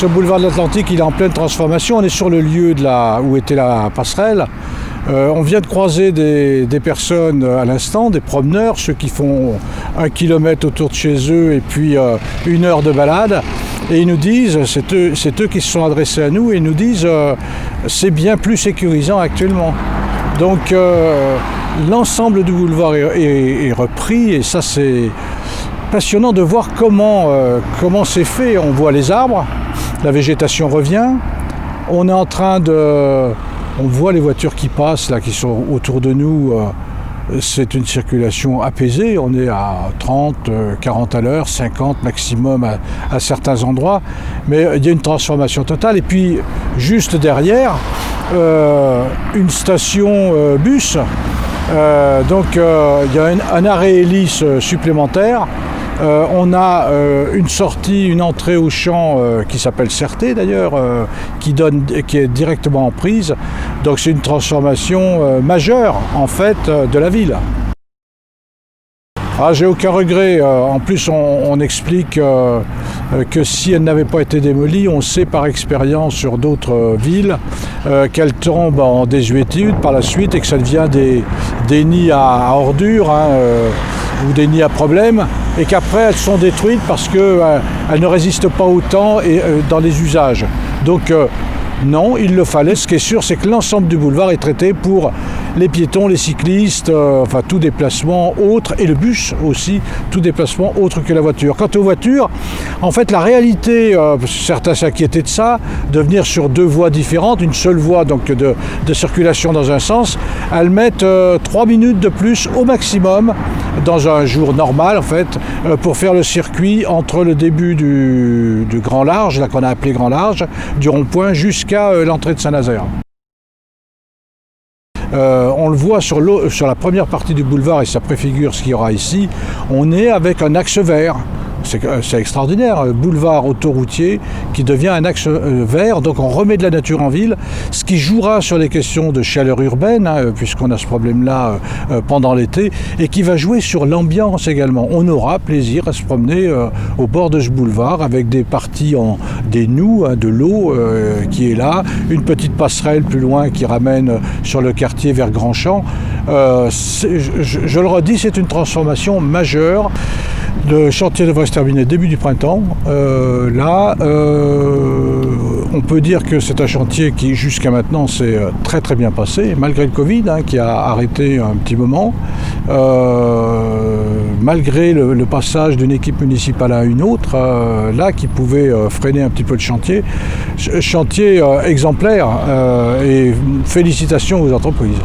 ce boulevard de l'Atlantique, il est en pleine transformation. On est sur le lieu où était la passerelle. On vient de croiser des personnes à l'instant, des promeneurs, ceux qui font 1 kilomètre autour de chez eux et puis 1 heure de balade. Et ils nous disent, c'est eux qui se sont adressés à nous, et ils nous disent c'est bien plus sécurisant actuellement. Donc l'ensemble du boulevard est repris, et ça c'est passionnant de voir comment c'est fait. On voit les arbres, la végétation revient, on est en train on voit les voitures qui passent là, qui sont autour de nous. C'est une circulation apaisée, on est à 30, 40 à l'heure, 50 maximum à certains endroits, mais il y a une transformation totale. Et puis juste derrière, une station bus, donc il y a un arrêt hélice supplémentaire. On a une entrée au champ qui s'appelle Certé d'ailleurs, qui est directement en prise. Donc c'est une transformation majeure en fait de la ville. J'ai aucun regret. En plus, on explique que si elle n'avait pas été démolie, on sait par expérience sur d'autres villes qu'elle tombe en désuétude par la suite et que ça devient des nids à ordures ou des nids à problèmes, et qu'après elles sont détruites parce qu'elles ne résistent pas au temps et dans les usages. Donc non, il le fallait. Ce qui est sûr, c'est que l'ensemble du boulevard est traité pour les piétons, les cyclistes, enfin tout déplacement autre, et le bus aussi, tout déplacement autre que la voiture. Quant aux voitures, en fait la réalité, certains s'inquiétaient de ça, de venir sur 2 voies différentes, une seule voie donc de circulation dans un sens, elles mettent 3 minutes de plus au maximum dans un jour normal en fait, pour faire le circuit entre le début du Grand Large, là qu'on a appelé Grand Large, du rond-point jusqu'à l'entrée de Saint-Nazaire. On le voit sur la première partie du boulevard, et ça préfigure ce qu'il y aura ici. On est avec un axe vert. C'est extraordinaire, boulevard autoroutier qui devient un axe vert, donc on remet de la nature en ville, ce qui jouera sur les questions de chaleur urbaine, puisqu'on a ce problème-là pendant l'été, et qui va jouer sur l'ambiance également. On aura plaisir à se promener au bord de ce boulevard avec des parties des nous, de l'eau qui est là, une petite passerelle plus loin qui ramène sur le quartier vers Grandchamp. Je le redis, c'est une transformation majeure. Le chantier devrait se terminer début du printemps. On peut dire que c'est un chantier qui, jusqu'à maintenant, s'est très très bien passé, malgré le Covid qui a arrêté un petit moment, malgré le passage d'une équipe municipale à une autre, qui pouvait freiner un petit peu le chantier. Chantier exemplaire, et félicitations aux entreprises.